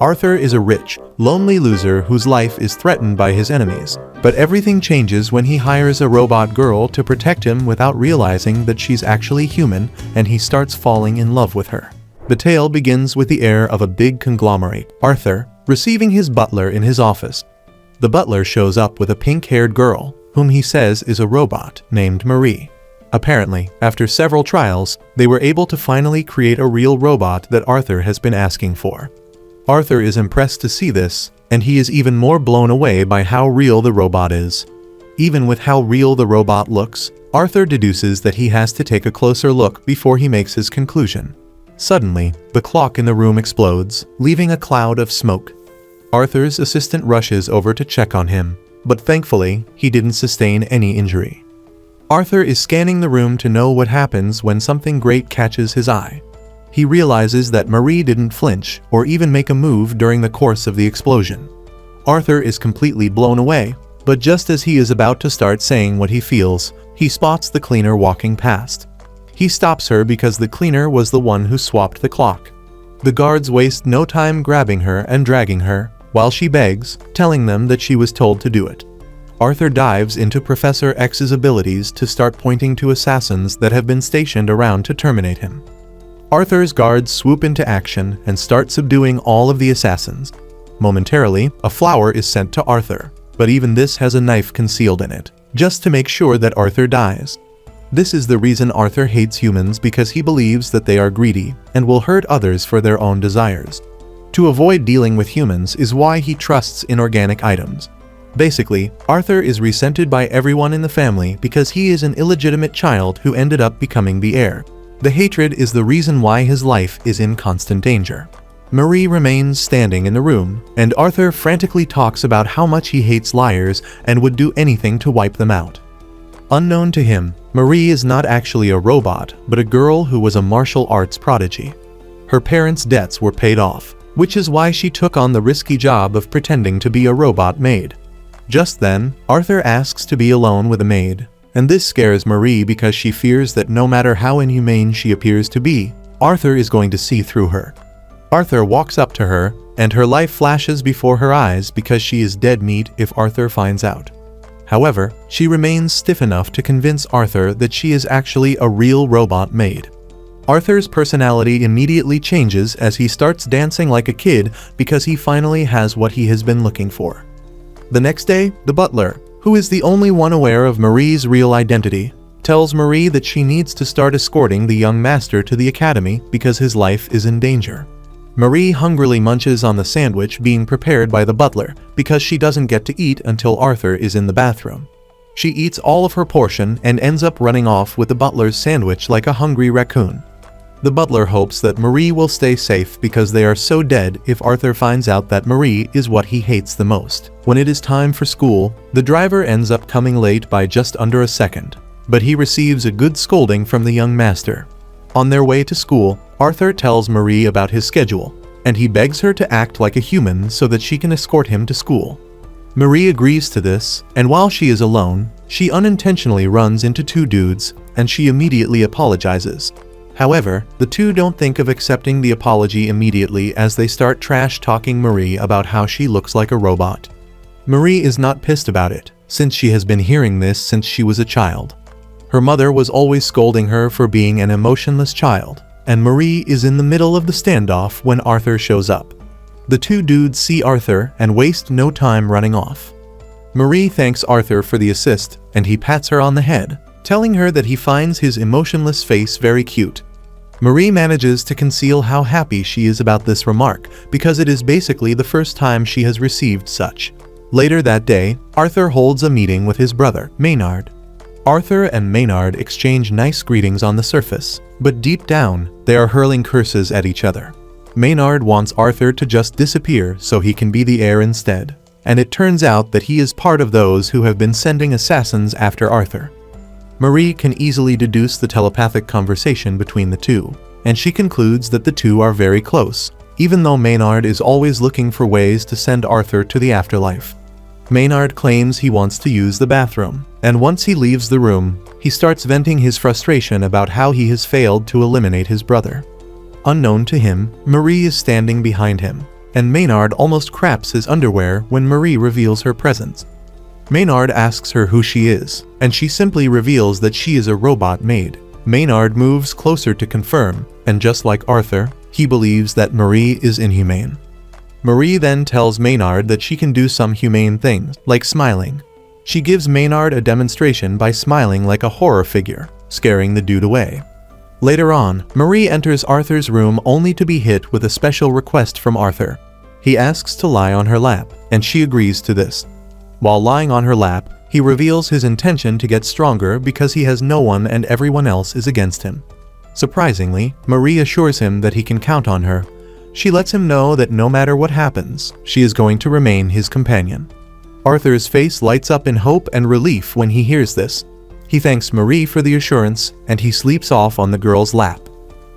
Arthur is a rich, lonely loser whose life is threatened by his enemies. But everything changes when he hires a robot girl to protect him without realizing that she's actually human, and he starts falling in love with her. The tale begins with the heir of a big conglomerate, Arthur, receiving his butler in his office. The butler shows up with a pink-haired girl, whom he says is a robot named Marie. Apparently, after several trials, they were able to finally create a real robot that Arthur has been asking for. Arthur is impressed to see this, and he is even more blown away by how real the robot is. Even with how real the robot looks, Arthur deduces that he has to take a closer look before he makes his conclusion. Suddenly, the clock in the room explodes, leaving a cloud of smoke. Arthur's assistant rushes over to check on him, but thankfully, he didn't sustain any injury. Arthur is scanning the room to know what happens when something great catches his eye. He realizes that Marie didn't flinch or even make a move during the course of the explosion. Arthur is completely blown away, but just as he is about to start saying what he feels, he spots the cleaner walking past. He stops her because the cleaner was the one who swapped the clock. The guards waste no time grabbing her and dragging her, while she begs, telling them that she was told to do it. Arthur dives into Professor X's abilities to start pointing to assassins that have been stationed around to terminate him. Arthur's guards swoop into action and start subduing all of the assassins. Momentarily, a flower is sent to Arthur, but even this has a knife concealed in it, just to make sure that Arthur dies. This is the reason Arthur hates humans, because he believes that they are greedy and will hurt others for their own desires. To avoid dealing with humans is why he trusts inorganic items. Basically, Arthur is resented by everyone in the family because he is an illegitimate child who ended up becoming the heir. The hatred is the reason why his life is in constant danger. Marie remains standing in the room, and Arthur frantically talks about how much he hates liars and would do anything to wipe them out. Unknown to him, Marie is not actually a robot, but a girl who was a martial arts prodigy. Her parents' debts were paid off, which is why she took on the risky job of pretending to be a robot maid. Just then, Arthur asks to be alone with a maid, and this scares Marie because she fears that no matter how inhumane she appears to be, Arthur is going to see through her. Arthur walks up to her, and her life flashes before her eyes because she is dead meat if Arthur finds out. However, she remains stiff enough to convince Arthur that she is actually a real robot maid. Arthur's personality immediately changes as he starts dancing like a kid because he finally has what he has been looking for. The next day, the butler, who is the only one aware of Marie's real identity, tells Marie that she needs to start escorting the young master to the academy because his life is in danger. Marie hungrily munches on the sandwich being prepared by the butler because she doesn't get to eat until Arthur is in the bathroom. She eats all of her portion and ends up running off with the butler's sandwich like a hungry raccoon. The butler hopes that Marie will stay safe because they are so dead if Arthur finds out that Marie is what he hates the most. When it is time for school, the driver ends up coming late by just under a second, but he receives a good scolding from the young master. On their way to school, Arthur tells Marie about his schedule, and he begs her to act like a human so that she can escort him to school. Marie agrees to this, and while she is alone, she unintentionally runs into two dudes, and she immediately apologizes. However, the two don't think of accepting the apology immediately as they start trash-talking Marie about how she looks like a robot. Marie is not pissed about it, since she has been hearing this since she was a child. Her mother was always scolding her for being an emotionless child, and Marie is in the middle of the standoff when Arthur shows up. The two dudes see Arthur and waste no time running off. Marie thanks Arthur for the assist, and he pats her on the head, telling her that he finds his emotionless face very cute. Marie manages to conceal how happy she is about this remark because it is basically the first time she has received such. Later that day, Arthur holds a meeting with his brother, Maynard. Arthur and Maynard exchange nice greetings on the surface, but deep down, they are hurling curses at each other. Maynard wants Arthur to just disappear so he can be the heir instead, and it turns out that he is part of those who have been sending assassins after Arthur. Marie can easily deduce the telepathic conversation between the two, and she concludes that the two are very close, even though Maynard is always looking for ways to send Arthur to the afterlife. Maynard claims he wants to use the bathroom, and once he leaves the room, he starts venting his frustration about how he has failed to eliminate his brother. Unknown to him, Marie is standing behind him, and Maynard almost craps his underwear when Marie reveals her presence. Maynard asks her who she is, and she simply reveals that she is a robot maid. Maynard moves closer to confirm, and just like Arthur, he believes that Marie is inhumane. Marie then tells Maynard that she can do some humane things, like smiling. She gives Maynard a demonstration by smiling like a horror figure, scaring the dude away. Later on, Marie enters Arthur's room only to be hit with a special request from Arthur. He asks to lie on her lap, and she agrees to this. While lying on her lap, he reveals his intention to get stronger because he has no one and everyone else is against him. Surprisingly, Marie assures him that he can count on her. She lets him know that no matter what happens, she is going to remain his companion. Arthur's face lights up in hope and relief when he hears this. He thanks Marie for the assurance, and he sleeps off on the girl's lap.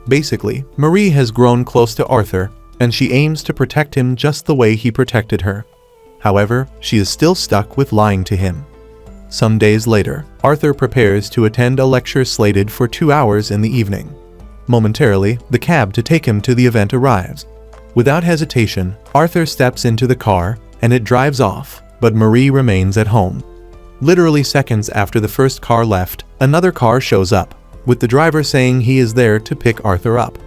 Basically, Marie has grown close to Arthur, and she aims to protect him just the way he protected her. However, she is still stuck with lying to him. Some days later, Arthur prepares to attend a lecture slated for 2 hours in the evening. Momentarily, the cab to take him to the event arrives. Without hesitation, Arthur steps into the car, and it drives off, but Marie remains at home. Literally seconds after the first car left, another car shows up, with the driver saying he is there to pick Arthur up.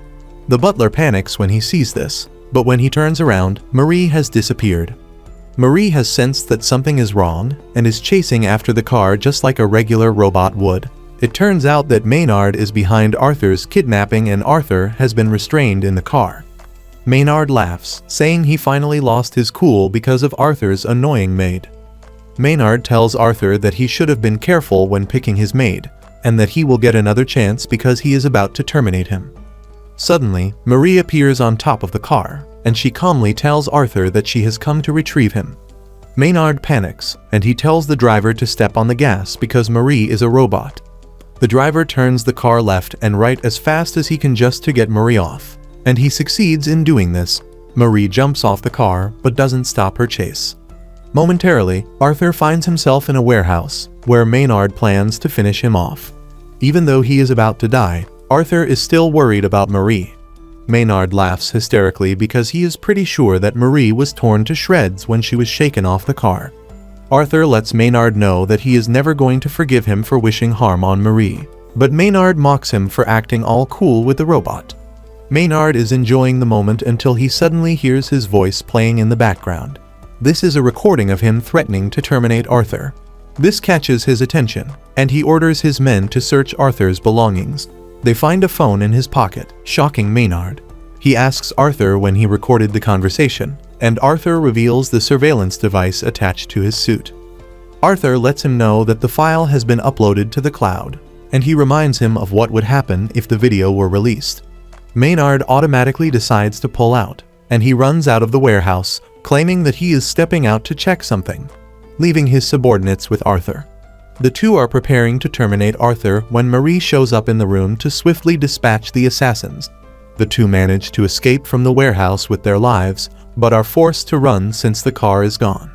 The butler panics when he sees this, but when he turns around, Marie has disappeared. Marie has sensed that something is wrong and is chasing after the car just like a regular robot would. It turns out that Maynard is behind Arthur's kidnapping and Arthur has been restrained in the car. Maynard laughs, saying he finally lost his cool because of Arthur's annoying maid. Maynard tells Arthur that he should have been careful when picking his maid, and that he will get another chance because he is about to terminate him. Suddenly, Marie appears on top of the car, and she calmly tells Arthur that she has come to retrieve him. Maynard panics, and he tells the driver to step on the gas because Marie is a robot. The driver turns the car left and right as fast as he can just to get Marie off, and he succeeds in doing this. Marie jumps off the car but doesn't stop her chase. Momentarily, Arthur finds himself in a warehouse, where Maynard plans to finish him off. Even though he is about to die, Arthur is still worried about Marie. Maynard laughs hysterically because he is pretty sure that Marie was torn to shreds when she was shaken off the car. Arthur lets Maynard know that he is never going to forgive him for wishing harm on Marie, but Maynard mocks him for acting all cool with the robot. Maynard is enjoying the moment until he suddenly hears his voice playing in the background. This is a recording of him threatening to terminate Arthur. This catches his attention, and he orders his men to search Arthur's belongings. They find a phone in his pocket, shocking Maynard. He asks Arthur when he recorded the conversation, and Arthur reveals the surveillance device attached to his suit. Arthur lets him know that the file has been uploaded to the cloud, and he reminds him of what would happen if the video were released. Maynard automatically decides to pull out, and he runs out of the warehouse, claiming that he is stepping out to check something, leaving his subordinates with Arthur. The two are preparing to terminate Arthur when Marie shows up in the room to swiftly dispatch the assassins. The two manage to escape from the warehouse with their lives, but are forced to run since the car is gone.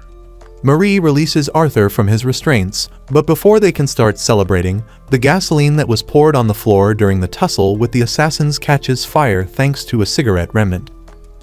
Marie releases Arthur from his restraints, but before they can start celebrating, the gasoline that was poured on the floor during the tussle with the assassins catches fire thanks to a cigarette remnant.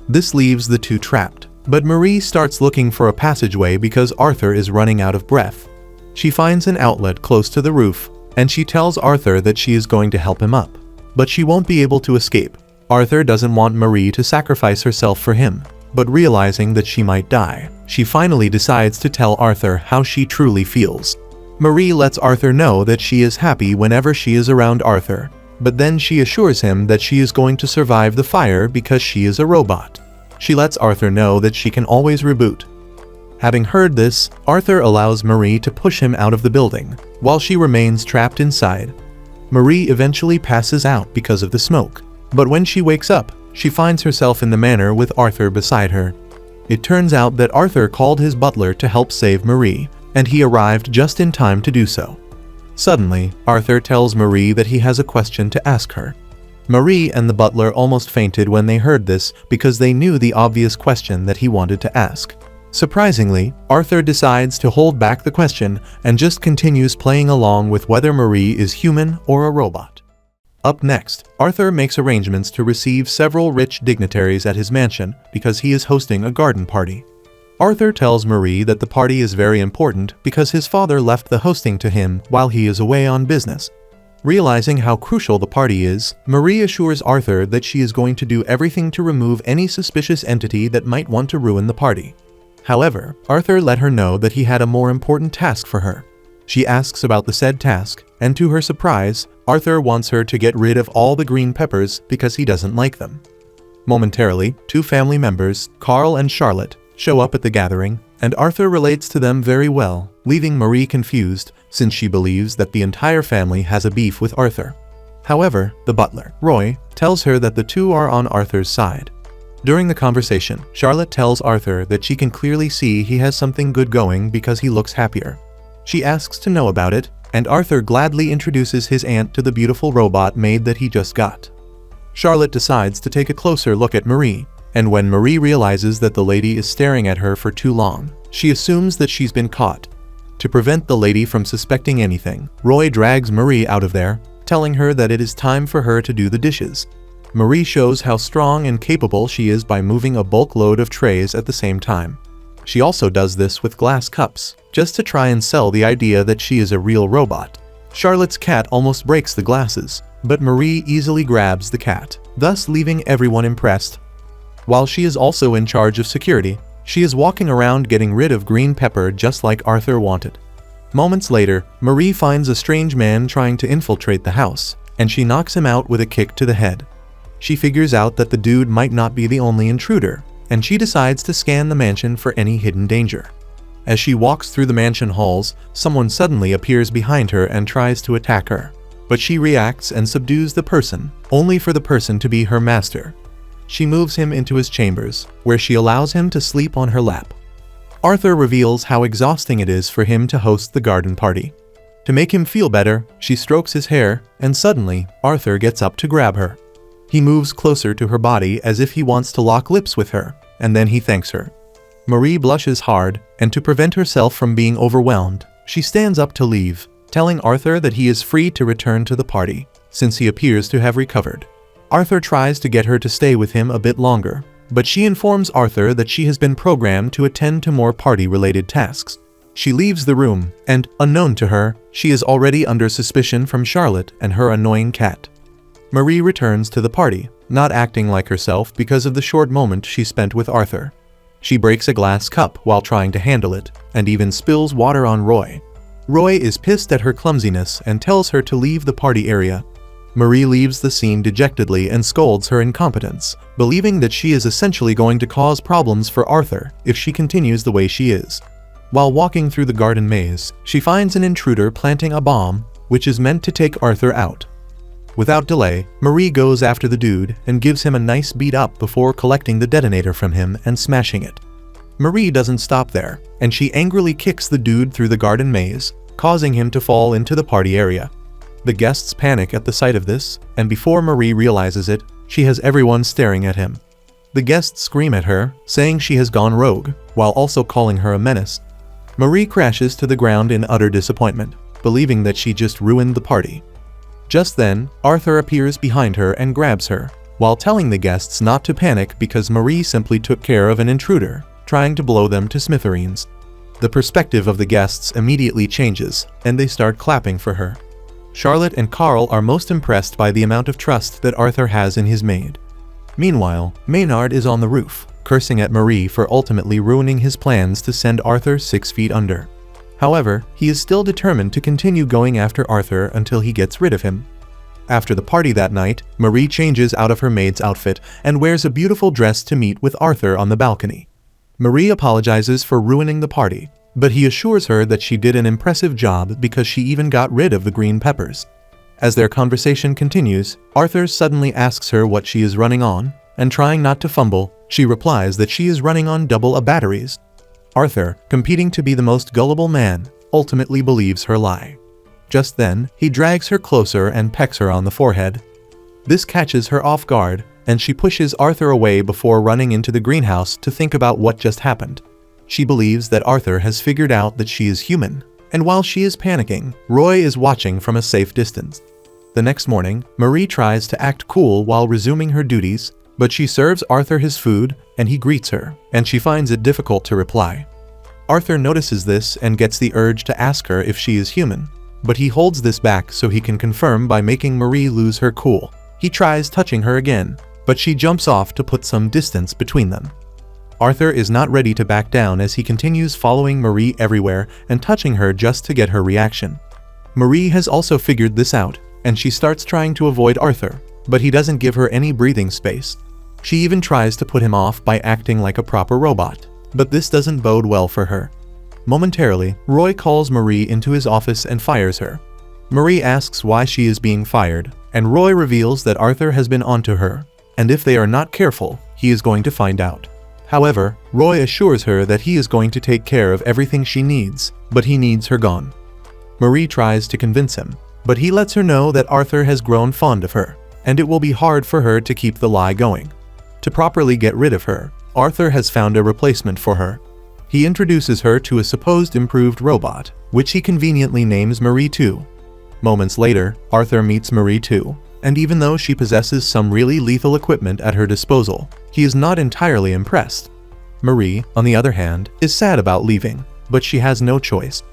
This leaves the two trapped, but Marie starts looking for a passageway because Arthur is running out of breath. She finds an outlet close to the roof, and she tells Arthur that she is going to help him up, but she won't be able to escape. Arthur doesn't want Marie to sacrifice herself for him, but realizing that she might die, she finally decides to tell Arthur how she truly feels. Marie lets Arthur know that she is happy whenever she is around Arthur, but then she assures him that she is going to survive the fire because she is a robot. She lets Arthur know that she can always reboot. Having heard this, Arthur allows Marie to push him out of the building, while she remains trapped inside. Marie eventually passes out because of the smoke, but when she wakes up, she finds herself in the manor with Arthur beside her. It turns out that Arthur called his butler to help save Marie, and he arrived just in time to do so. Suddenly, Arthur tells Marie that he has a question to ask her. Marie and the butler almost fainted when they heard this because they knew the obvious question that he wanted to ask. Surprisingly, Arthur decides to hold back the question and just continues playing along with whether Marie is human or a robot. Up next, Arthur makes arrangements to receive several rich dignitaries at his mansion because he is hosting a garden party. Arthur tells Marie that the party is very important because his father left the hosting to him while he is away on business. Realizing how crucial the party is, Marie assures Arthur that she is going to do everything to remove any suspicious entity that might want to ruin the party. However, Arthur let her know that he had a more important task for her. She asks about the said task, and to her surprise, Arthur wants her to get rid of all the green peppers because he doesn't like them. Momentarily, two family members, Carl and Charlotte, show up at the gathering, and Arthur relates to them very well, leaving Marie confused since she believes that the entire family has a beef with Arthur. However, the butler, Roy, tells her that the two are on Arthur's side. During the conversation, Charlotte tells Arthur that she can clearly see he has something good going because he looks happier. She asks to know about it, and Arthur gladly introduces his aunt to the beautiful robot maid that he just got. Charlotte decides to take a closer look at Marie, and when Marie realizes that the lady is staring at her for too long, she assumes that she's been caught. To prevent the lady from suspecting anything, Roy drags Marie out of there, telling her that it is time for her to do the dishes. Marie shows how strong and capable she is by moving a bulk load of trays at the same time. She also does this with glass cups, just to try and sell the idea that she is a real robot. Charlotte's cat almost breaks the glasses, but Marie easily grabs the cat, thus leaving everyone impressed. While she is also in charge of security, she is walking around getting rid of green pepper just like Arthur wanted. Moments later, Marie finds a strange man trying to infiltrate the house, and she knocks him out with a kick to the head. She figures out that the dude might not be the only intruder, and she decides to scan the mansion for any hidden danger. As she walks through the mansion halls, someone suddenly appears behind her and tries to attack her. But she reacts and subdues the person, only for the person to be her master. She moves him into his chambers, where she allows him to sleep on her lap. Arthur reveals how exhausting it is for him to host the garden party. To make him feel better, she strokes his hair, and suddenly, Arthur gets up to grab her. He moves closer to her body as if he wants to lock lips with her, and then he thanks her. Marie blushes hard, and to prevent herself from being overwhelmed, she stands up to leave, telling Arthur that he is free to return to the party, since he appears to have recovered. Arthur tries to get her to stay with him a bit longer, but she informs Arthur that she has been programmed to attend to more party-related tasks. She leaves the room, and, unknown to her, she is already under suspicion from Charlotte and her annoying cat. Marie returns to the party, not acting like herself because of the short moment she spent with Arthur. She breaks a glass cup while trying to handle it, and even spills water on Roy. Roy is pissed at her clumsiness and tells her to leave the party area. Marie leaves the scene dejectedly and scolds her incompetence, believing that she is essentially going to cause problems for Arthur if she continues the way she is. While walking through the garden maze, she finds an intruder planting a bomb, which is meant to take Arthur out. Without delay, Marie goes after the dude and gives him a nice beat up before collecting the detonator from him and smashing it. Marie doesn't stop there, and she angrily kicks the dude through the garden maze, causing him to fall into the party area. The guests panic at the sight of this, and before Marie realizes it, she has everyone staring at him. The guests scream at her, saying she has gone rogue, while also calling her a menace. Marie crashes to the ground in utter disappointment, believing that she just ruined the party. Just then, Arthur appears behind her and grabs her, while telling the guests not to panic because Marie simply took care of an intruder, trying to blow them to smithereens. The perspective of the guests immediately changes, and they start clapping for her. Charlotte and Carl are most impressed by the amount of trust that Arthur has in his maid. Meanwhile, Maynard is on the roof, cursing at Marie for ultimately ruining his plans to send Arthur 6 feet under. However, he is still determined to continue going after Arthur until he gets rid of him. After the party that night, Marie changes out of her maid's outfit and wears a beautiful dress to meet with Arthur on the balcony. Marie apologizes for ruining the party, but he assures her that she did an impressive job because she even got rid of the green peppers. As their conversation continues, Arthur suddenly asks her what she is running on, and trying not to fumble, she replies that she is running on double A batteries. Arthur, competing to be the most gullible man, ultimately believes her lie. Just then, he drags her closer and pecks her on the forehead. This catches her off guard, and she pushes Arthur away before running into the greenhouse to think about what just happened. She believes that Arthur has figured out that she is human, and while she is panicking, Roy is watching from a safe distance. The next morning, Marie tries to act cool while resuming her duties, but she serves Arthur his food, and he greets her, and she finds it difficult to reply. Arthur notices this and gets the urge to ask her if she is human, but he holds this back so he can confirm by making Marie lose her cool. He tries touching her again, but she jumps off to put some distance between them. Arthur is not ready to back down as he continues following Marie everywhere and touching her just to get her reaction. Marie has also figured this out, and she starts trying to avoid Arthur, but he doesn't give her any breathing space. She even tries to put him off by acting like a proper robot, but this doesn't bode well for her. Momentarily, Roy calls Marie into his office and fires her. Marie asks why she is being fired, and Roy reveals that Arthur has been onto her, and if they are not careful, he is going to find out. However, Roy assures her that he is going to take care of everything she needs, but he needs her gone. Marie tries to convince him, but he lets her know that Arthur has grown fond of her, and it will be hard for her to keep the lie going. To properly get rid of her, Arthur has found a replacement for her. He introduces her to a supposed improved robot, which he conveniently names Marie 2. Moments later, Arthur meets Marie 2, and even though she possesses some really lethal equipment at her disposal, he is not entirely impressed. Marie, on the other hand, is sad about leaving, but she has no choice.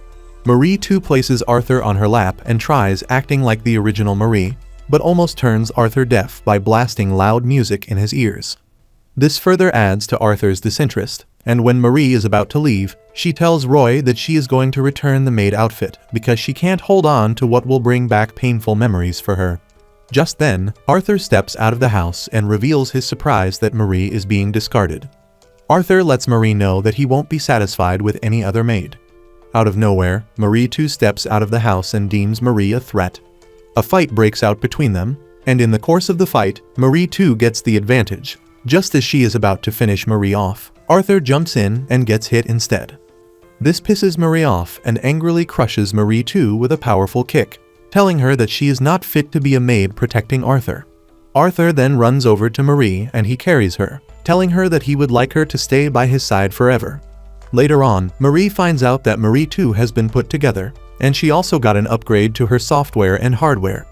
Marie 2 places Arthur on her lap and tries acting like the original Marie, but almost turns Arthur deaf by blasting loud music in his ears. This further adds to Arthur's disinterest, and when Marie is about to leave, she tells Roy that she is going to return the maid outfit because she can't hold on to what will bring back painful memories for her. Just then, Arthur steps out of the house and reveals his surprise that Marie is being discarded. Arthur lets Marie know that he won't be satisfied with any other maid. Out of nowhere, Marie 2 steps out of the house and deems Marie a threat. A fight breaks out between them, and in the course of the fight, Marie 2 gets the advantage. Just as she is about to finish Marie off, Arthur jumps in and gets hit instead. This pisses Marie off and angrily crushes Marie 2 with a powerful kick, telling her that she is not fit to be a maid protecting Arthur. Arthur then runs over to Marie and he carries her, telling her that he would like her to stay by his side forever. Later on, Marie finds out that Marie 2 has been put together, and she also got an upgrade to her software and hardware.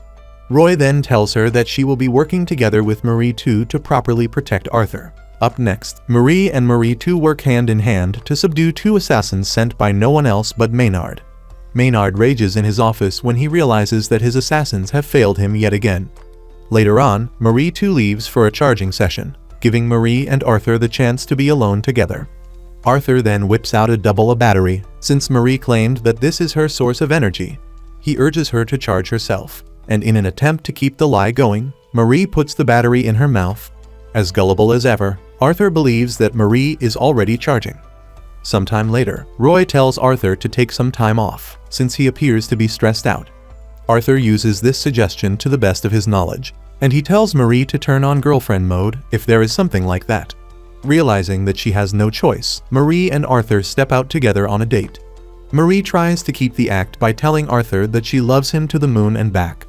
Roy then tells her that she will be working together with Marie 2 to properly protect Arthur. Up next, Marie and Marie 2 work hand in hand to subdue 2 assassins sent by no one else but Maynard. Maynard rages in his office when he realizes that his assassins have failed him yet again. Later on, Marie 2 leaves for a charging session, giving Marie and Arthur the chance to be alone together. Arthur then whips out a double battery, since Marie claimed that this is her source of energy. He urges her to charge herself, and in an attempt to keep the lie going, Marie puts the battery in her mouth. As gullible as ever, Arthur believes that Marie is already charging. Sometime later, Roy tells Arthur to take some time off, since he appears to be stressed out. Arthur uses this suggestion to the best of his knowledge, and he tells Marie to turn on girlfriend mode if there is something like that. Realizing that she has no choice, Marie and Arthur step out together on a date. Marie tries to keep the act by telling Arthur that she loves him to the moon and back.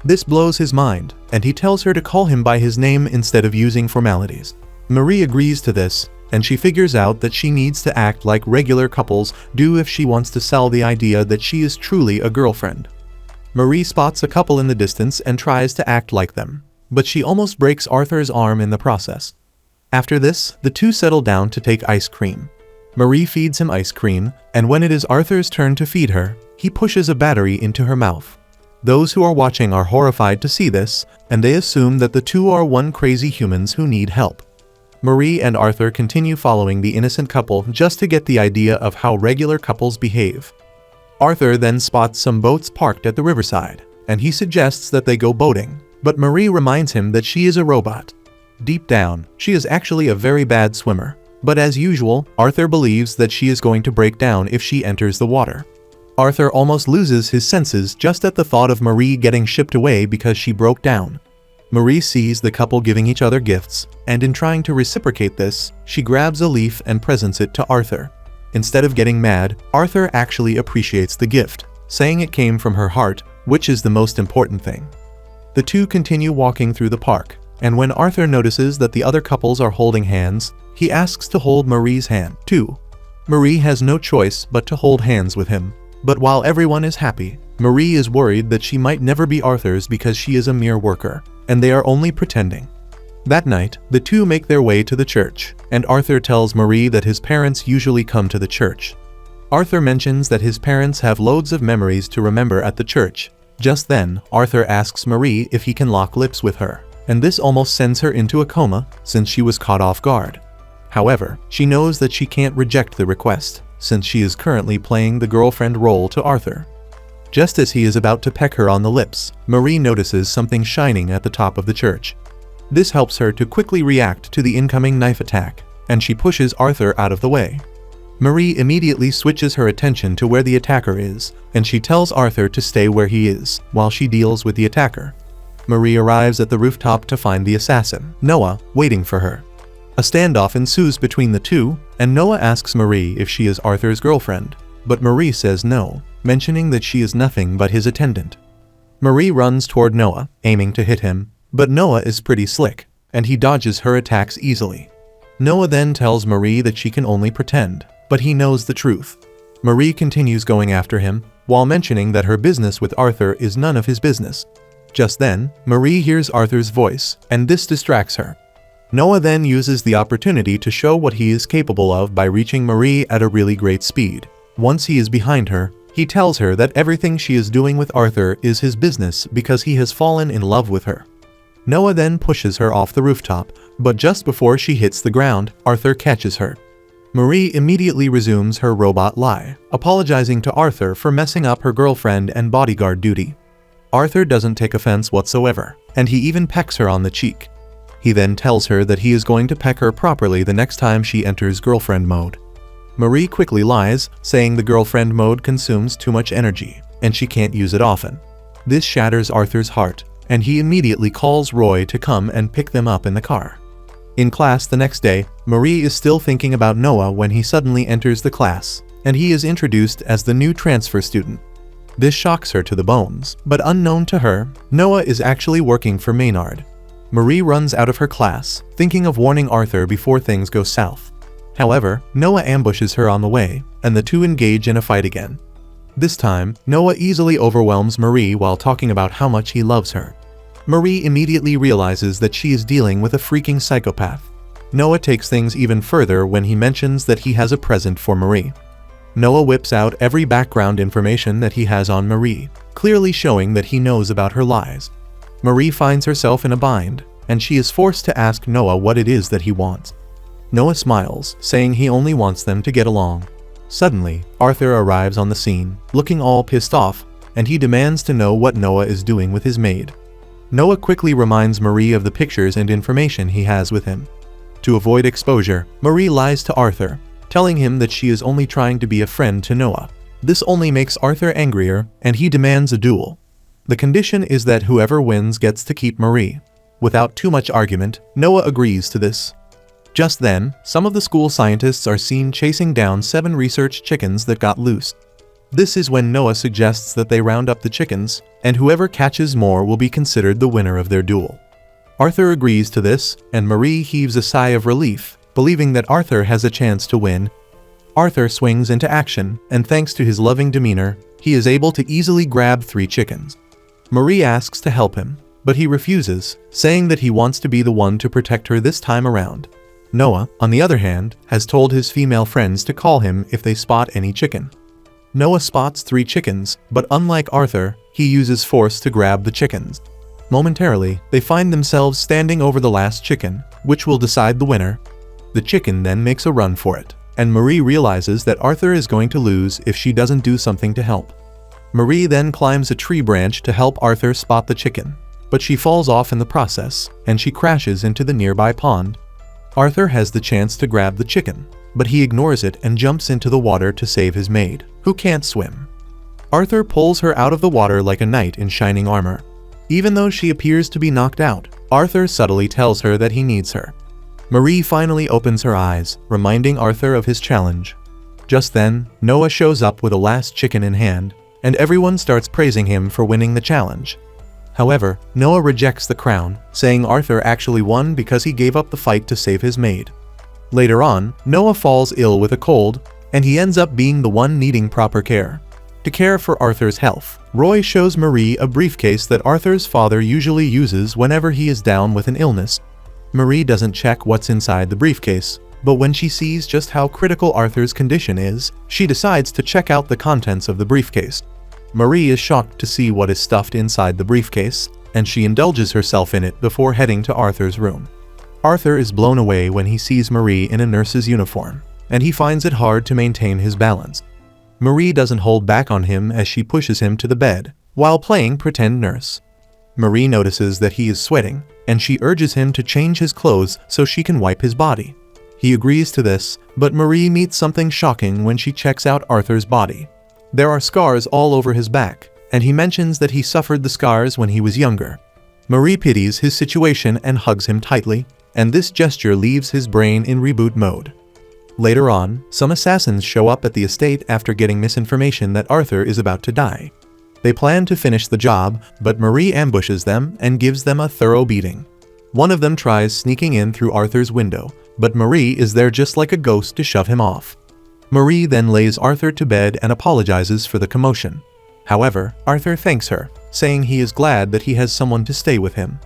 This blows his mind, and he tells her to call him by his name instead of using formalities. Marie agrees to this, and she figures out that she needs to act like regular couples do if she wants to sell the idea that she is truly a girlfriend. Marie spots a couple in the distance and tries to act like them, but she almost breaks Arthur's arm in the process. After this, the two settle down to take ice cream. Marie feeds him ice cream, and when it is Arthur's turn to feed her, he pushes a battery into her mouth. Those who are watching are horrified to see this, and they assume that the two are one crazy humans who need help. Marie and Arthur continue following the innocent couple just to get the idea of how regular couples behave. Arthur then spots some boats parked at the riverside, and he suggests that they go boating, but Marie reminds him that she is a robot. Deep down, she is actually a very bad swimmer, but as usual, Arthur believes that she is going to break down if she enters the water. Arthur almost loses his senses just at the thought of Marie getting shipped away because she broke down. Marie sees the couple giving each other gifts, and in trying to reciprocate this, she grabs a leaf and presents it to Arthur. Instead of getting mad, Arthur actually appreciates the gift, saying it came from her heart, which is the most important thing. The two continue walking through the park, and when Arthur notices that the other couples are holding hands, he asks to hold Marie's hand, too. Marie has no choice but to hold hands with him. But while everyone is happy, Marie is worried that she might never be Arthur's because she is a mere worker, and they are only pretending. That night, the two make their way to the church, and Arthur tells Marie that his parents usually come to the church. Arthur mentions that his parents have loads of memories to remember at the church. Just then, Arthur asks Marie if he can lock lips with her, and this almost sends her into a coma since she was caught off guard. However, she knows that she can't reject the request, since she is currently playing the girlfriend role to Arthur. Just as he is about to peck her on the lips, Marie notices something shining at the top of the church. This helps her to quickly react to the incoming knife attack, and she pushes Arthur out of the way. Marie immediately switches her attention to where the attacker is, and she tells Arthur to stay where he is, while she deals with the attacker. Marie arrives at the rooftop to find the assassin, Noah, waiting for her. A standoff ensues between the two, and Noah asks Marie if she is Arthur's girlfriend, but Marie says no, mentioning that she is nothing but his attendant. Marie runs toward Noah, aiming to hit him, but Noah is pretty slick, and he dodges her attacks easily. Noah then tells Marie that she can only pretend, but he knows the truth. Marie continues going after him, while mentioning that her business with Arthur is none of his business. Just then, Marie hears Arthur's voice, and this distracts her. Noah then uses the opportunity to show what he is capable of by reaching Marie at a really great speed. Once he is behind her, he tells her that everything she is doing with Arthur is his business because he has fallen in love with her. Noah then pushes her off the rooftop, but just before she hits the ground, Arthur catches her. Marie immediately resumes her robot lie, apologizing to Arthur for messing up her girlfriend and bodyguard duty. Arthur doesn't take offense whatsoever, and he even pecks her on the cheek. He then tells her that he is going to peck her properly the next time she enters girlfriend mode. Marie quickly lies, saying the girlfriend mode consumes too much energy, and she can't use it often. This shatters Arthur's heart, and he immediately calls Roy to come and pick them up in the car. In class the next day, Marie is still thinking about Noah when he suddenly enters the class, and he is introduced as the new transfer student. This shocks her to the bones, but unknown to her, Noah is actually working for Maynard. Marie runs out of her class, thinking of warning Arthur before things go south. However, Noah ambushes her on the way, and the two engage in a fight again. This time, Noah easily overwhelms Marie while talking about how much he loves her. Marie immediately realizes that she is dealing with a freaking psychopath. Noah takes things even further when he mentions that he has a present for Marie. Noah whips out every background information that he has on Marie, clearly showing that he knows about her lies. Marie finds herself in a bind, and she is forced to ask Noah what it is that he wants. Noah smiles, saying he only wants them to get along. Suddenly, Arthur arrives on the scene, looking all pissed off, and he demands to know what Noah is doing with his maid. Noah quickly reminds Marie of the pictures and information he has with him. To avoid exposure, Marie lies to Arthur, telling him that she is only trying to be a friend to Noah. This only makes Arthur angrier, and he demands a duel. The condition is that whoever wins gets to keep Marie. Without too much argument, Noah agrees to this. Just then, some of the school scientists are seen chasing down 7 research chickens that got loose. This is when Noah suggests that they round up the chickens, and whoever catches more will be considered the winner of their duel. Arthur agrees to this, and Marie heaves a sigh of relief, believing that Arthur has a chance to win. Arthur swings into action, and thanks to his loving demeanor, he is able to easily grab 3 chickens. Marie asks to help him, but he refuses, saying that he wants to be the one to protect her this time around. Noah, on the other hand, has told his female friends to call him if they spot any chicken. Noah spots 3 chickens, but unlike Arthur, he uses force to grab the chickens. Momentarily, they find themselves standing over the last chicken, which will decide the winner. The chicken then makes a run for it, and Marie realizes that Arthur is going to lose if she doesn't do something to help. Marie then climbs a tree branch to help Arthur spot the chicken, but she falls off in the process, and she crashes into the nearby pond. Arthur has the chance to grab the chicken, but he ignores it and jumps into the water to save his maid, who can't swim. Arthur pulls her out of the water like a knight in shining armor. Even though she appears to be knocked out, Arthur subtly tells her that he needs her. Marie finally opens her eyes, reminding Arthur of his challenge. Just then, Noah shows up with a last chicken in hand, and everyone starts praising him for winning the challenge. However, Noah rejects the crown, saying Arthur actually won because he gave up the fight to save his maid. Later on, Noah falls ill with a cold, and he ends up being the one needing proper care. To care for Arthur's health, Roy shows Marie a briefcase that Arthur's father usually uses whenever he is down with an illness. Marie doesn't check what's inside the briefcase, but when she sees just how critical Arthur's condition is, she decides to check out the contents of the briefcase. Marie is shocked to see what is stuffed inside the briefcase, and she indulges herself in it before heading to Arthur's room. Arthur is blown away when he sees Marie in a nurse's uniform, and he finds it hard to maintain his balance. Marie doesn't hold back on him as she pushes him to the bed, while playing pretend nurse. Marie notices that he is sweating, and she urges him to change his clothes so she can wipe his body. He agrees to this, but Marie meets something shocking when she checks out Arthur's body. There are scars all over his back, and he mentions that he suffered the scars when he was younger. Marie pities his situation and hugs him tightly, and this gesture leaves his brain in reboot mode. Later on, some assassins show up at the estate after getting misinformation that Arthur is about to die. They plan to finish the job, but Marie ambushes them and gives them a thorough beating. One of them tries sneaking in through Arthur's window, but Marie is there just like a ghost to shove him off. Marie then lays Arthur to bed and apologizes for the commotion. However, Arthur thanks her, saying he is glad that he has someone to stay with him.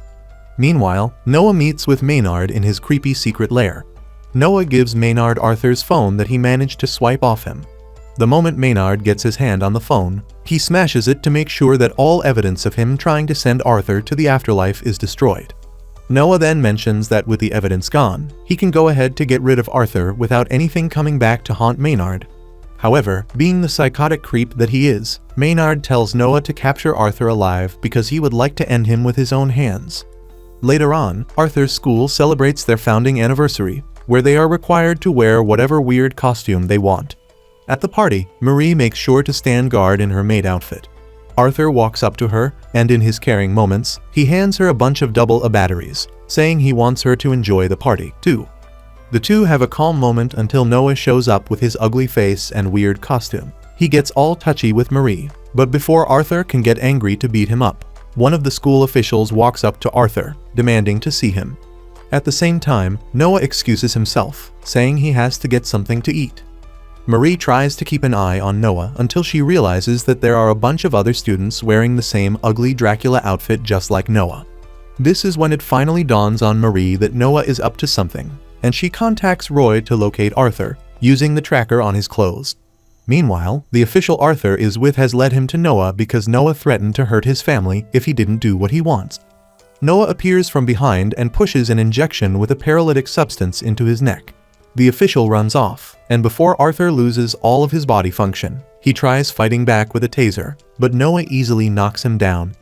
Meanwhile, Noah meets with Maynard in his creepy secret lair. Noah gives Maynard Arthur's phone that he managed to swipe off him. The moment Maynard gets his hand on the phone, he smashes it to make sure that all evidence of him trying to send Arthur to the afterlife is destroyed. Noah then mentions that with the evidence gone, he can go ahead to get rid of Arthur without anything coming back to haunt Maynard. However, being the psychotic creep that he is, Maynard tells Noah to capture Arthur alive because he would like to end him with his own hands. Later on, Arthur's school celebrates their founding anniversary, where they are required to wear whatever weird costume they want. At the party, Marie makes sure to stand guard in her maid outfit. Arthur walks up to her, and in his caring moments, he hands her a bunch of double batteries, saying he wants her to enjoy the party, too. The two have a calm moment until Noah shows up with his ugly face and weird costume. He gets all touchy with Marie, but before Arthur can get angry to beat him up, one of the school officials walks up to Arthur, demanding to see him. At the same time, Noah excuses himself, saying he has to get something to eat. Marie tries to keep an eye on Noah until she realizes that there are a bunch of other students wearing the same ugly Dracula outfit just like Noah. This is when it finally dawns on Marie that Noah is up to something, and she contacts Roy to locate Arthur, using the tracker on his clothes. Meanwhile, the official Arthur is with has led him to Noah because Noah threatened to hurt his family if he didn't do what he wants. Noah appears from behind and pushes an injection with a paralytic substance into his neck. The official runs off, and before Arthur loses all of his body function, he tries fighting back with a taser, but Noah easily knocks him down.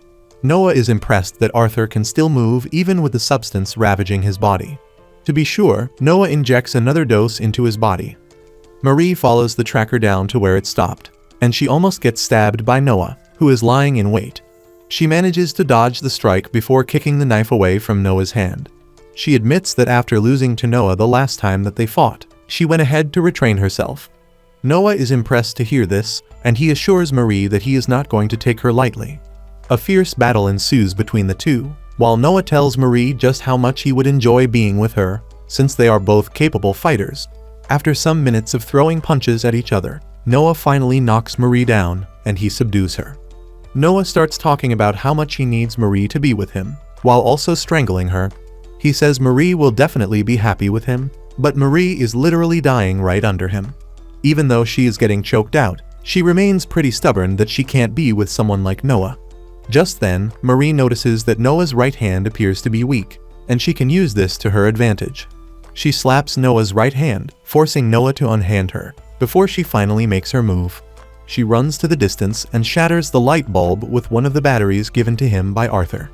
Noah is impressed that Arthur can still move even with the substance ravaging his body. To be sure, Noah injects another dose into his body. Marie follows the tracker down to where it stopped, and she almost gets stabbed by Noah, who is lying in wait. She manages to dodge the strike before kicking the knife away from Noah's hand. She admits that after losing to Noah the last time that they fought, she went ahead to retrain herself. Noah is impressed to hear this, and he assures Marie that he is not going to take her lightly. A fierce battle ensues between the two, while Noah tells Marie just how much he would enjoy being with her, since they are both capable fighters. After some minutes of throwing punches at each other, Noah finally knocks Marie down, and he subdues her. Noah starts talking about how much he needs Marie to be with him, while also strangling her. He says Marie will definitely be happy with him, but Marie is literally dying right under him. Even though she is getting choked out, she remains pretty stubborn that she can't be with someone like Noah. Just then, Marie notices that Noah's right hand appears to be weak, and she can use this to her advantage. She slaps Noah's right hand, forcing Noah to unhand her, before she finally makes her move. She runs to the distance and shatters the light bulb with one of the batteries given to him by Arthur.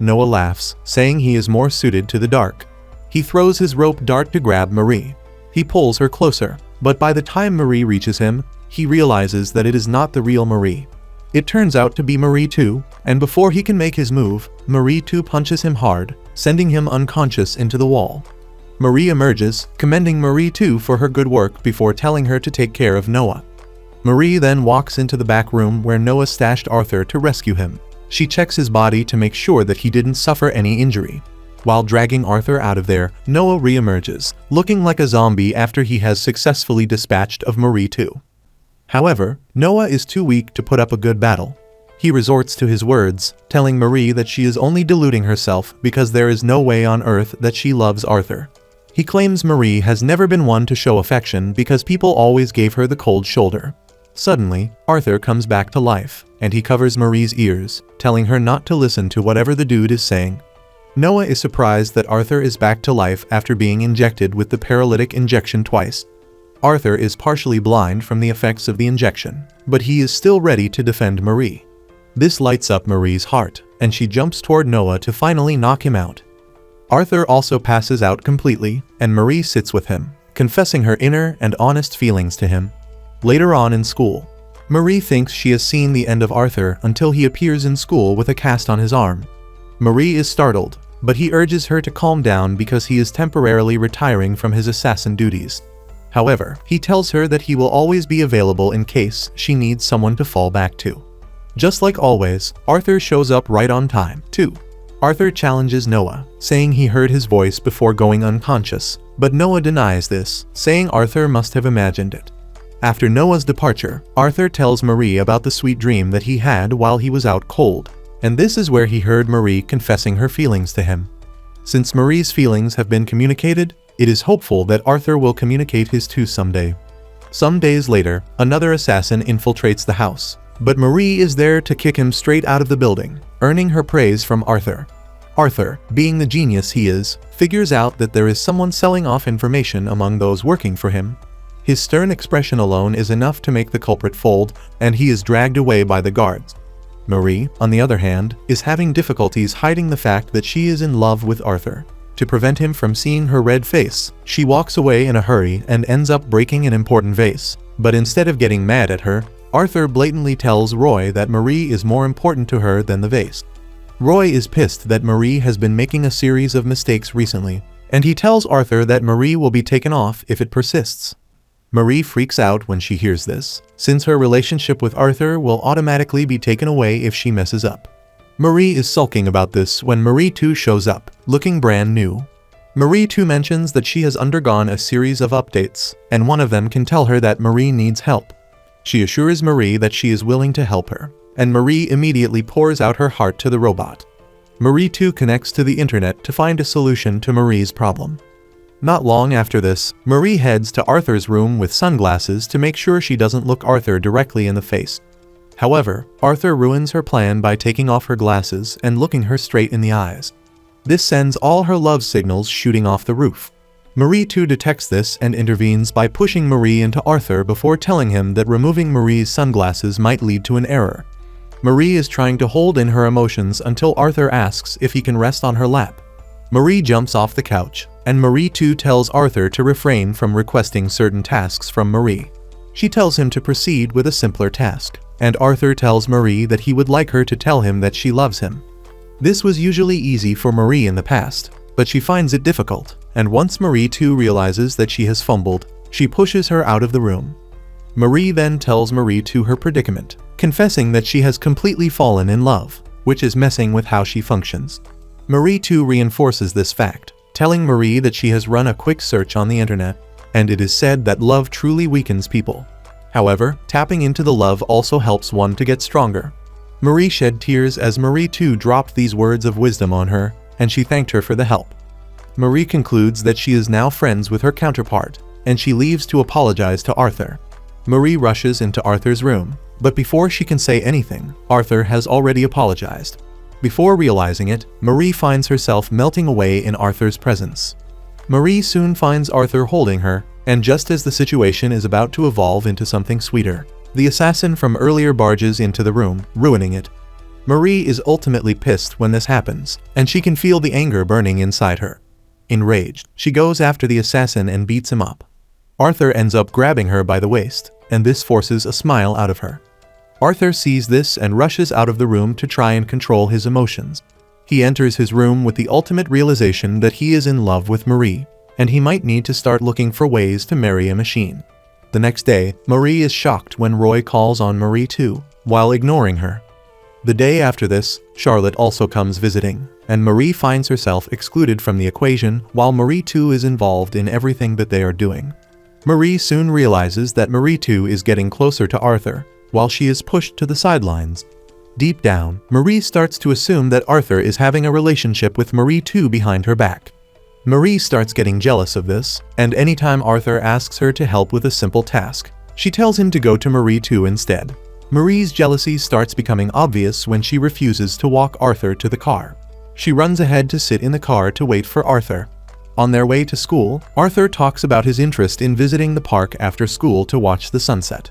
Noah laughs, saying he is more suited to the dark. He throws his rope dart to grab Marie. He pulls her closer, but by the time Marie reaches him, he realizes that it is not the real Marie. It turns out to be Marie too, and before he can make his move, Marie too punches him hard, sending him unconscious into the wall. Marie emerges, commending Marie too for her good work before telling her to take care of Noah. Marie then walks into the back room where Noah stashed Arthur to rescue him. She checks his body to make sure that he didn't suffer any injury. While dragging Arthur out of there, Noah re-emerges, looking like a zombie after he has successfully dispatched of Marie too. However, Noah is too weak to put up a good battle. He resorts to his words, telling Marie that she is only deluding herself because there is no way on earth that she loves Arthur. He claims Marie has never been one to show affection because people always gave her the cold shoulder. Suddenly, Arthur comes back to life, and he covers Marie's ears, telling her not to listen to whatever the dude is saying. Noah is surprised that Arthur is back to life after being injected with the paralytic injection twice. Arthur is partially blind from the effects of the injection, but he is still ready to defend Marie. This lights up Marie's heart, and she jumps toward Noah to finally knock him out. Arthur also passes out completely, and Marie sits with him, confessing her inner and honest feelings to him. Later on in school, Marie thinks she has seen the end of Arthur until he appears in school with a cast on his arm. Marie is startled, but he urges her to calm down because he is temporarily retiring from his assassin duties. However, he tells her that he will always be available in case she needs someone to fall back to. Just like always, Arthur shows up right on time, too. Arthur challenges Noah, saying he heard his voice before going unconscious, but Noah denies this, saying Arthur must have imagined it. After Noah's departure, Arthur tells Marie about the sweet dream that he had while he was out cold, and this is where he heard Marie confessing her feelings to him. Since Marie's feelings have been communicated, it is hopeful that Arthur will communicate his too someday. Some days later, another assassin infiltrates the house, but Marie is there to kick him straight out of the building, earning her praise from Arthur. Arthur, being the genius he is, figures out that there is someone selling off information among those working for him. His stern expression alone is enough to make the culprit fold, and he is dragged away by the guards. Marie, on the other hand, is having difficulties hiding the fact that she is in love with Arthur. To prevent him from seeing her red face, she walks away in a hurry and ends up breaking an important vase. But instead of getting mad at her, Arthur blatantly tells Roy that Marie is more important to her than the vase. Roy is pissed that Marie has been making a series of mistakes recently, and he tells Arthur that Marie will be taken off if it persists. Marie freaks out when she hears this, since her relationship with Arthur will automatically be taken away if she messes up. Marie is sulking about this when Marie 2 shows up, looking brand new. Marie 2 mentions that she has undergone a series of updates, and one of them can tell her that Marie needs help. She assures Marie that she is willing to help her, and Marie immediately pours out her heart to the robot. Marie 2 connects to the internet to find a solution to Marie's problem. Not long after this, Marie heads to Arthur's room with sunglasses to make sure she doesn't look Arthur directly in the face. However, Arthur ruins her plan by taking off her glasses and looking her straight in the eyes. This sends all her love signals shooting off the roof. Marie 2 detects this and intervenes by pushing Marie into Arthur before telling him that removing Marie's sunglasses might lead to an error. Marie is trying to hold in her emotions until Arthur asks if he can rest on her lap. Marie jumps off the couch, and Marie 2 tells Arthur to refrain from requesting certain tasks from Marie. She tells him to proceed with a simpler task, and Arthur tells Marie that he would like her to tell him that she loves him. This was usually easy for Marie in the past, but she finds it difficult, and once Marie 2 realizes that she has fumbled, she pushes her out of the room. Marie then tells Marie 2 her predicament, confessing that she has completely fallen in love, which is messing with how she functions. Marie 2 reinforces this fact, telling Marie that she has run a quick search on the internet, and it is said that love truly weakens people. However, tapping into the love also helps one to get stronger. Marie shed tears as Marie 2 dropped these words of wisdom on her, and she thanked her for the help. Marie concludes that she is now friends with her counterpart, and she leaves to apologize to Arthur. Marie rushes into Arthur's room, but before she can say anything, Arthur has already apologized. Before realizing it, Marie finds herself melting away in Arthur's presence. Marie soon finds Arthur holding her, and just as the situation is about to evolve into something sweeter, the assassin from earlier barges into the room, ruining it. Marie is ultimately pissed when this happens, and she can feel the anger burning inside her. Enraged, she goes after the assassin and beats him up. Arthur ends up grabbing her by the waist, and this forces a smile out of her. Arthur sees this and rushes out of the room to try and control his emotions. He enters his room with the ultimate realization that he is in love with Marie, and he might need to start looking for ways to marry a machine. The next day, Marie is shocked when Roy calls on Marie 2, while ignoring her. The day after this, Charlotte also comes visiting, and Marie finds herself excluded from the equation while Marie 2 is involved in everything that they are doing. Marie soon realizes that Marie too is getting closer to Arthur, while she is pushed to the sidelines. Deep down, Marie starts to assume that Arthur is having a relationship with Marie too behind her back. Marie starts getting jealous of this, and anytime Arthur asks her to help with a simple task, she tells him to go to Marie too instead. Marie's jealousy starts becoming obvious when she refuses to walk Arthur to the car. She runs ahead to sit in the car to wait for Arthur. On their way to school, Arthur talks about his interest in visiting the park after school to watch the sunset.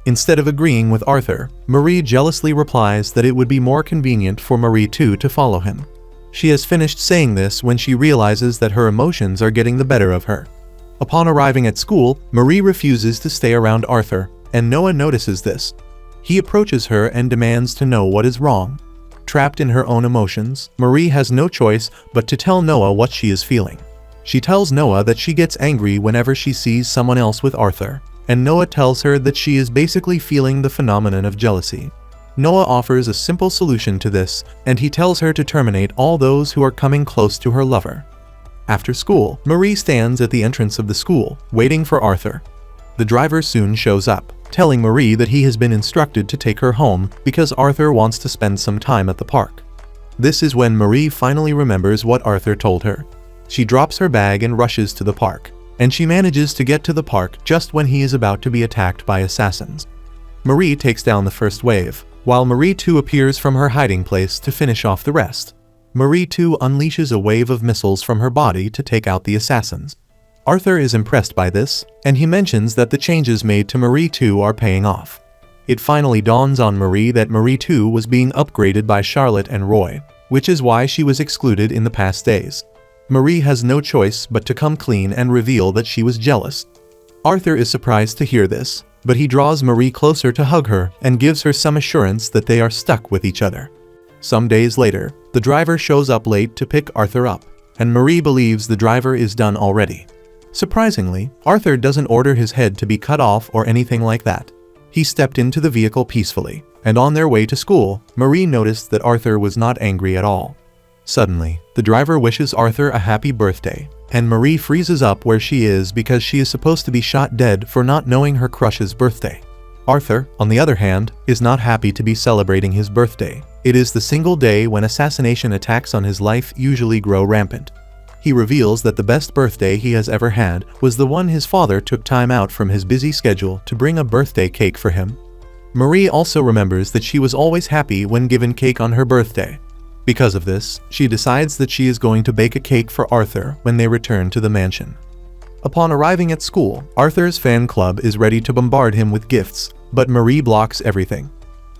Instead of agreeing with Arthur, Marie jealously replies that it would be more convenient for Marie too to follow him. She has finished saying this when she realizes that her emotions are getting the better of her. Upon arriving at school, Marie refuses to stay around Arthur, and Noah notices this. He approaches her and demands to know what is wrong. Trapped in her own emotions, Marie has no choice but to tell Noah what she is feeling. She tells Noah that she gets angry whenever she sees someone else with Arthur, and Noah tells her that she is basically feeling the phenomenon of jealousy. Noah offers a simple solution to this, and he tells her to terminate all those who are coming close to her lover. After school, Marie stands at the entrance of the school, waiting for Arthur. The driver soon shows up, telling Marie that he has been instructed to take her home because Arthur wants to spend some time at the park. This is when Marie finally remembers what Arthur told her. She drops her bag and rushes to the park, and she manages to get to the park just when he is about to be attacked by assassins. Marie takes down the first wave, while Marie too appears from her hiding place to finish off the rest. Marie too unleashes a wave of missiles from her body to take out the assassins. Arthur is impressed by this, and he mentions that the changes made to Marie too are paying off. It finally dawns on Marie that Marie too was being upgraded by Charlotte and Roy, which is why she was excluded in the past days. Marie has no choice but to come clean and reveal that she was jealous. Arthur is surprised to hear this, but he draws Marie closer to hug her and gives her some assurance that they are stuck with each other. Some days later, the driver shows up late to pick Arthur up, and Marie believes the driver is done already. Surprisingly, Arthur doesn't order his head to be cut off or anything like that. He stepped into the vehicle peacefully, and on their way to school, Marie noticed that Arthur was not angry at all. Suddenly, the driver wishes Arthur a happy birthday, and Marie freezes up where she is because she is supposed to be shot dead for not knowing her crush's birthday. Arthur, on the other hand, is not happy to be celebrating his birthday. It is the single day when assassination attacks on his life usually grow rampant. He reveals that the best birthday he has ever had was the one his father took time out from his busy schedule to bring a birthday cake for him. Marie also remembers that she was always happy when given cake on her birthday. Because of this, she decides that she is going to bake a cake for Arthur when they return to the mansion. Upon arriving at school, Arthur's fan club is ready to bombard him with gifts, but Marie blocks everything.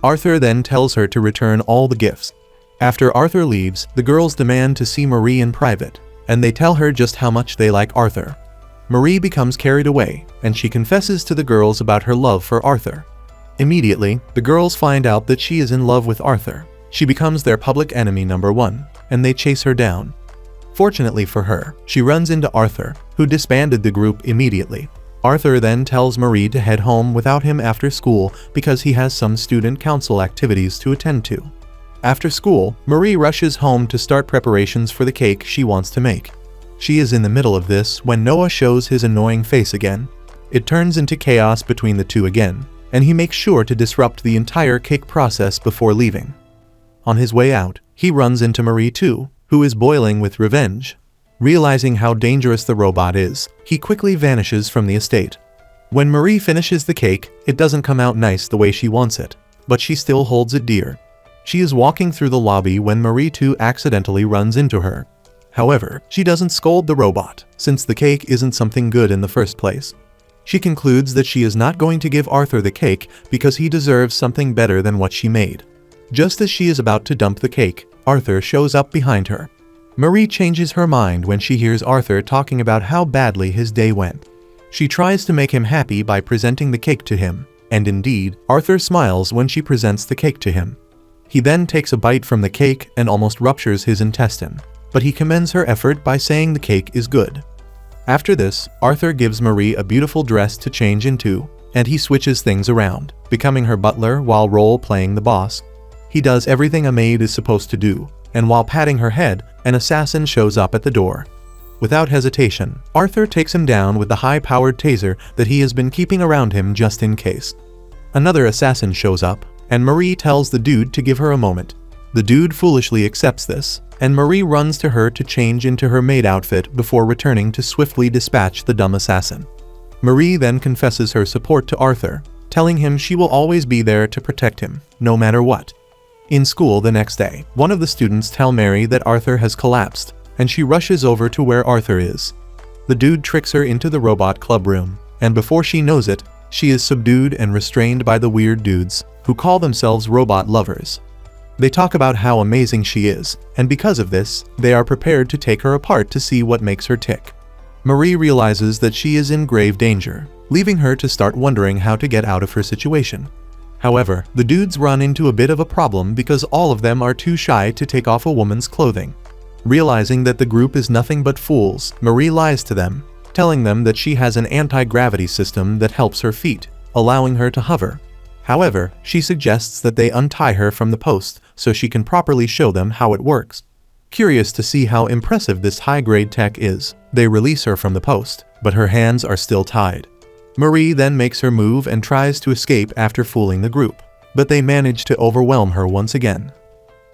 Arthur then tells her to return all the gifts. After Arthur leaves, the girls demand to see Marie in private, and they tell her just how much they like Arthur. Marie becomes carried away, and she confesses to the girls about her love for Arthur. Immediately, the girls find out that she is in love with Arthur. She becomes their public enemy number one, and they chase her down. Fortunately for her, she runs into Arthur, who disbanded the group immediately. Arthur then tells Marie to head home without him after school because he has some student council activities to attend to. After school, Marie rushes home to start preparations for the cake she wants to make. She is in the middle of this when Noah shows his annoying face again. It turns into chaos between the two again, and he makes sure to disrupt the entire cake process before leaving. On his way out, he runs into Marie too, who is boiling with revenge. Realizing how dangerous the robot is, he quickly vanishes from the estate. When Marie finishes the cake, it doesn't come out nice the way she wants it, but she still holds it dear. She is walking through the lobby when Marie too accidentally runs into her. However, she doesn't scold the robot, since the cake isn't something good in the first place. She concludes that she is not going to give Arthur the cake because he deserves something better than what she made. Just as she is about to dump the cake, Arthur shows up behind her. Marie changes her mind when she hears Arthur talking about how badly his day went. She tries to make him happy by presenting the cake to him, and indeed, Arthur smiles when she presents the cake to him. He then takes a bite from the cake and almost ruptures his intestine, but he commends her effort by saying the cake is good. After this, Arthur gives Marie a beautiful dress to change into, and he switches things around, becoming her butler while role-playing the boss. He does everything a maid is supposed to do, and while patting her head, an assassin shows up at the door. Without hesitation, Arthur takes him down with the high-powered taser that he has been keeping around him just in case. Another assassin shows up, and Marie tells the dude to give her a moment. The dude foolishly accepts this, and Marie runs to her to change into her maid outfit before returning to swiftly dispatch the dumb assassin. Marie then confesses her support to Arthur, telling him she will always be there to protect him, no matter what. In school the next day, one of the students tell Mary that Arthur has collapsed, and she rushes over to where Arthur is. The dude tricks her into the robot club room, and before she knows it, she is subdued and restrained by the weird dudes, who call themselves robot lovers. They talk about how amazing she is, and because of this, they are prepared to take her apart to see what makes her tick. Marie realizes that she is in grave danger, leaving her to start wondering how to get out of her situation. However, the dudes run into a bit of a problem because all of them are too shy to take off a woman's clothing. Realizing that the group is nothing but fools, Marie lies to them, telling them that she has an anti-gravity system that helps her feet, allowing her to hover. However, she suggests that they untie her from the post so she can properly show them how it works. Curious to see how impressive this high-grade tech is, they release her from the post, but her hands are still tied. Marie then makes her move and tries to escape after fooling the group, but they manage to overwhelm her once again.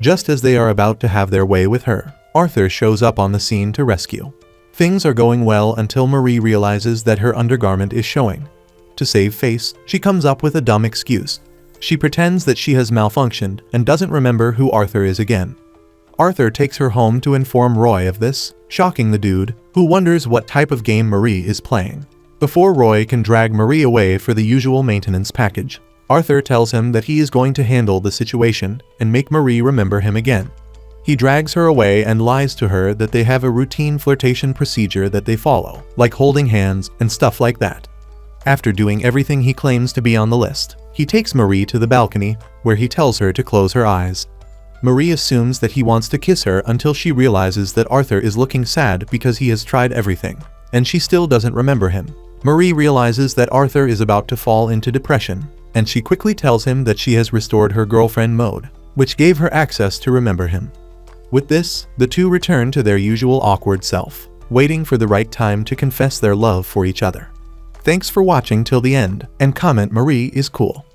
Just as they are about to have their way with her, Arthur shows up on the scene to rescue. Things are going well until Marie realizes that her undergarment is showing. To save face, she comes up with a dumb excuse. She pretends that she has malfunctioned and doesn't remember who Arthur is again. Arthur takes her home to inform Roy of this, shocking the dude, who wonders what type of game Marie is playing. Before Roy can drag Marie away for the usual maintenance package, Arthur tells him that he is going to handle the situation and make Marie remember him again. He drags her away and lies to her that they have a routine flirtation procedure that they follow, like holding hands and stuff like that. After doing everything he claims to be on the list, he takes Marie to the balcony, where he tells her to close her eyes. Marie assumes that he wants to kiss her until she realizes that Arthur is looking sad because he has tried everything, and she still doesn't remember him. Marie realizes that Arthur is about to fall into depression, and she quickly tells him that she has restored her girlfriend mode, which gave her access to remember him. With this, the two return to their usual awkward self, waiting for the right time to confess their love for each other. Thanks for watching till the end, and comment Marie is cool.